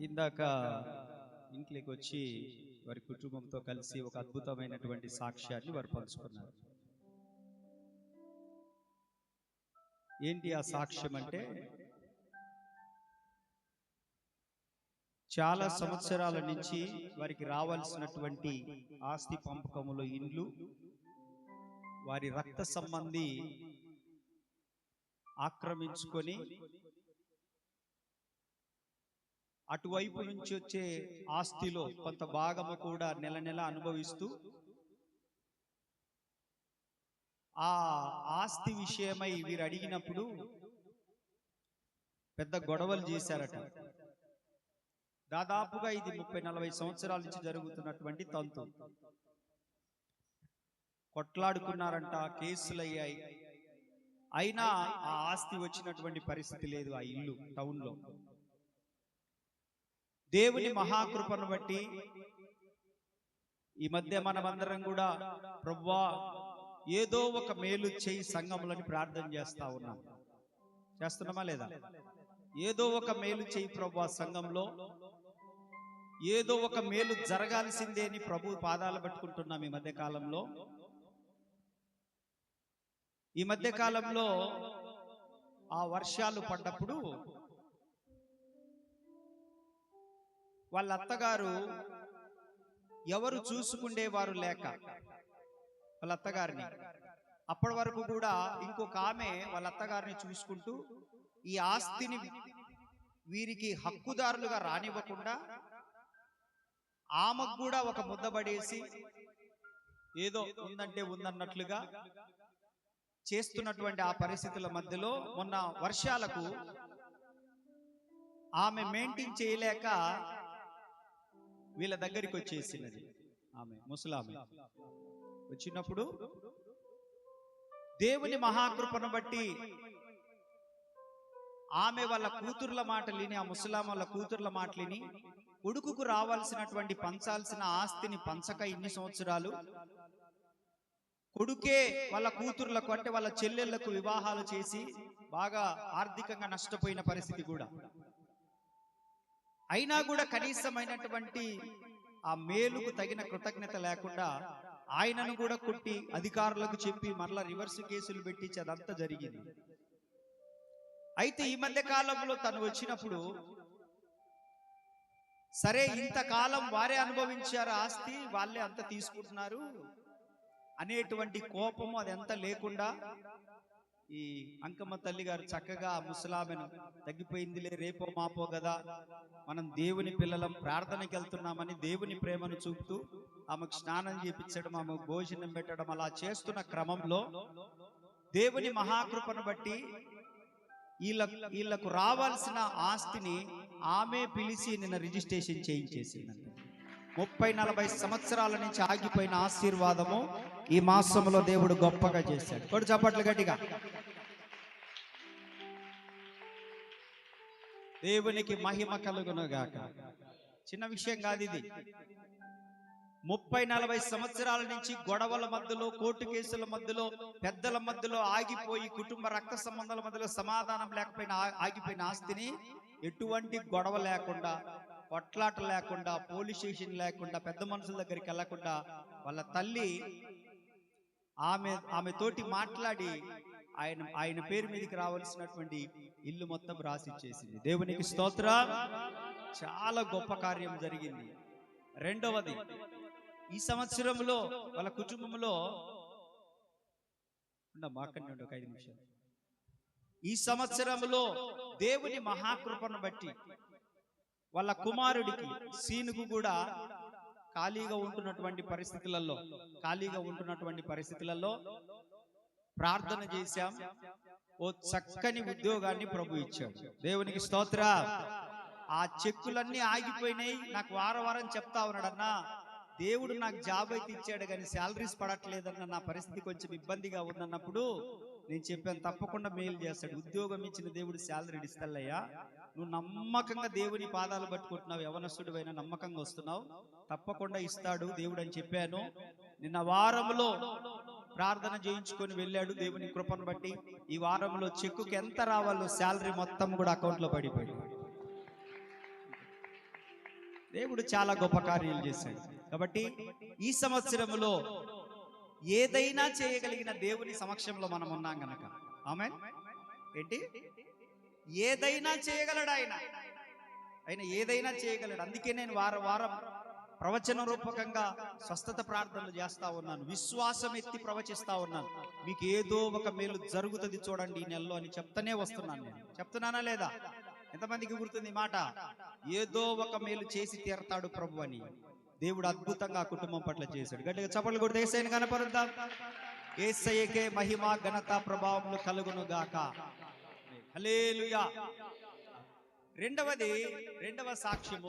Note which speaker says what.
Speaker 1: ఇందాక ఇంట్లోకి వచ్చి వారి కుటుంబంతో కలిసి ఒక అద్భుతమైనటువంటి సాక్ష్యాన్ని వారు పంచుకున్నారు. ఏంటి ఆ సాక్ష్యం అంటే, చాలా సంవత్సరాల నుంచి వారికి రావాల్సినటువంటి ఆస్తి పంపకములో ఇండ్లు వారి రక్త సంబంధి ఆక్రమించుకొని అటువైపు నుంచి వచ్చే ఆస్తిలో కొంత భాగము కూడా నెల నెల అనుభవిస్తూ ఆ ఆస్తి విషయమై వీరు అడిగినప్పుడు పెద్ద గొడవలు చేశారట. దాదాపుగా ఇది 30-40 సంవత్సరాల నుంచి జరుగుతున్నటువంటి తంతు. కొట్లాడుకున్నారంట, కేసులు అయ్యాయి. అయినా ఆ ఆస్తి వచ్చినటువంటి పరిస్థితి లేదు. ఆ ఇల్లు టౌన్లో దేవుని మహాకృపను బట్టి ఈ మధ్య మనమందరం కూడా ప్రభువా ఏదో ఒక మేలు చేయి సంఘములని ప్రార్థన చేస్తా ఉన్నాం. చేస్తున్నామా లేదా? ఏదో ఒక మేలు చేయి ప్రభువా, సంఘంలో ఏదో ఒక మేలు జరగాల్సిందే అని ప్రభు పాదాలు పట్టుకుంటున్నాం. ఈ మధ్య కాలంలో ఆ వర్షాలు పడ్డప్పుడు వాళ్ళ అత్తగారు ఎవరు చూసుకుండేవారు లేక వాళ్ళ అత్తగారిని, అప్పటి వరకు కూడా ఇంకొక ఆమె వాళ్ళ అత్తగారిని చూసుకుంటూ ఈ ఆస్తిని వీరికి హక్కుదారులుగా రానివ్వకుండా ఆమెకు కూడా ఒక ముద్దబడేసి ఏదో ఉందంటే ఉందన్నట్లుగా చేస్తున్నటువంటి ఆ పరిస్థితుల మధ్యలో మొన్న వర్షాలకు ఆమె మెయింటైన్ చేయలేక వీళ్ళ దగ్గరికి వచ్చేసినది. ఆమె ముసలామె వచ్చినప్పుడు దేవుని మహాకృపను బట్టి ఆమె వాళ్ళ కూతుర్ల మాటలిని, ఆ ముసలాం వాళ్ళ కూతుర్ల మాటలిని, కొడుకుకు రావాల్సినటువంటి పంచాల్సిన ఆస్తిని పంచక ఇన్ని సంవత్సరాలు కొడుకే వాళ్ళ కూతుర్లకు అంటే వాళ్ళ చెల్లెళ్లకు వివాహాలు చేసి బాగా ఆర్థికంగా నష్టపోయిన పరిస్థితి కూడా. అయినా కూడా కనీసమైనటువంటి ఆ మేలుకు తగిన కృతజ్ఞత లేకుండా ఆయనను కూడా కొట్టి అధికారులకు చెప్పి మరలా రివర్స్ కేసులు పెట్టించి అదంతా జరిగింది. అయితే ఈ మధ్య కాలంలో తను వచ్చినప్పుడు, సరే ఇంతకాలం వారే అనుభవించారు ఆస్తి, వాళ్ళే అంత తీసుకుంటున్నారు అనేటువంటి కోపము అదంతా లేకుండా ఈ అంకమ్మ తల్లి గారు చక్కగా ముసలామెను తగ్గిపోయిందిలే, రేపో మాపో కదా, మనం దేవుని పిల్లలం, ప్రార్థనకి వెళ్తున్నామని దేవుని ప్రేమను చూపుతూ ఆమెకు స్నానం చేపించడం, ఆమెకు భోజనం పెట్టడం, అలా చేస్తున్న క్రమంలో దేవుని మహాకృపను బట్టి వీళ్ళకు రావాల్సిన ఆస్తిని ఆమె పిలిచి నిన్న రిజిస్ట్రేషన్ చేయించేసిందంట. 30-40 సంవత్సరాల నుంచి ఆగిపోయిన ఆశీర్వాదము ఈ మాసంలో దేవుడు గొప్పగా చేశాడు. కొడు చప్పట్లు గట్టిగా. దేవునికి మహిమ కలుగునుగాక. చిన్న విషయం కాదు ఇది. 30-40 సంవత్సరాల నుంచి గొడవల మధ్యలో, కోర్టు కేసుల మధ్యలో, పెద్దల మధ్యలో ఆగిపోయి, కుటుంబ రక్త సంబంధాల మధ్యలో సమాధానం లేకపోయినా ఆగిపోయిన ఆస్తిని ఎటువంటి గొడవ లేకుండా, కొట్లాట లేకుండా, పోలీస్ స్టేషన్ లేకుండా, పెద్ద మనుషుల దగ్గరికి వెళ్లకుండా వాళ్ళ తల్లి ఆమె తోటి మాట్లాడి ఆయన పేరు మీదకి రావాల్సినటువంటి ఇల్లు మొత్తం రాసిచ్చేసింది. దేవునికి స్తోత్రం. చాలా గొప్ప కార్యం జరిగింది. రెండవది, ఈ సంవత్సరంలో వాళ్ళ కుటుంబంలో మాకండి ఒక 5 నిమిషాలు. ఈ సంవత్సరంలో దేవుని మహాకృపను బట్టి వాళ్ళ కుమారుడికి సీనుకు కూడా ఖాళీగా ఉంటున్నటువంటి పరిస్థితులలో ప్రార్థన చేశాం. ఓ చక్కని ఉద్యోగాన్ని ప్రభు ఇచ్చాడు. దేవునికి స్తోత్రం. ఆ చెక్కులన్నీ ఆగిపోయినాయి. నాకు వారం చెప్తా ఉన్నాడన్నా, దేవుడు నాకు జాబ్ అయితే ఇచ్చాడు కానీ శాలరీస్ పడట్లేదన్న నా పరిస్థితి కొంచెం ఇబ్బందిగా ఉందన్నప్పుడు నేను చెప్పాను, తప్పకుండా మేలు చేస్తాడు. ఉద్యోగం ఇచ్చిన దేవుడు శాలరీ ఇస్తాడయ్యా, నువ్వు నమ్మకంగా దేవుని పాదాలు పట్టుకుంటున్నావు, యవనస్తుడు అయినా నమ్మకంగా వస్తున్నావు, తప్పకుండా ఇస్తాడు దేవుడు అని చెప్పాను. నిన్న వారంలో ప్రార్థన చేయించుకొని వెళ్ళాడు. దేవుని కృపను బట్టి ఈ వారంలో చెక్కుకి ఎంత రావాలో శాలరీ మొత్తం కూడా అకౌంట్లో పడిపోయింది. దేవుడు చాలా గొప్ప కార్యాలు చేశాడు. కాబట్టి ఈ సంవత్సరములో ఏదైనా చేయగలిగిన దేవుని సమక్షంలో మనం ఉన్నాం గనక, ఆమేన్. ఏంటి? ఏదైనా చేయగలడు ఆయన. ఆయన ఏదైనా చేయగలడు. అందుకే నేను వారం వారం ప్రవచన రూపకంగా స్వస్థత ప్రార్థనలు చేస్తా ఉన్నాను, విశ్వాసం ఎత్తి ప్రవచిస్తా ఉన్నాను. మీకు ఏదో ఒక మేలు జరుగుతుంది చూడండి ఈ నెలలో అని చెప్తానే వస్తున్నాను. నేను చెప్తున్నానా లేదా? ఎంతమందికి గుర్తుంది ఈ మాట? ఏదో ఒక మేలు చేసి తీరతాడు ప్రభు అని. దేవుడు అద్భుతంగా ఆ కుటుంబం పట్ల చేశాడు. గట్టిగా చప్పట్లు కొడితే యేసయ్యను కనపరుద్దాం. యేసయ్యకే మహిమ ఘనత ప్రభావములు కలుగును గాక. హల్లెలూయా. రెండవ సాక్ష్యము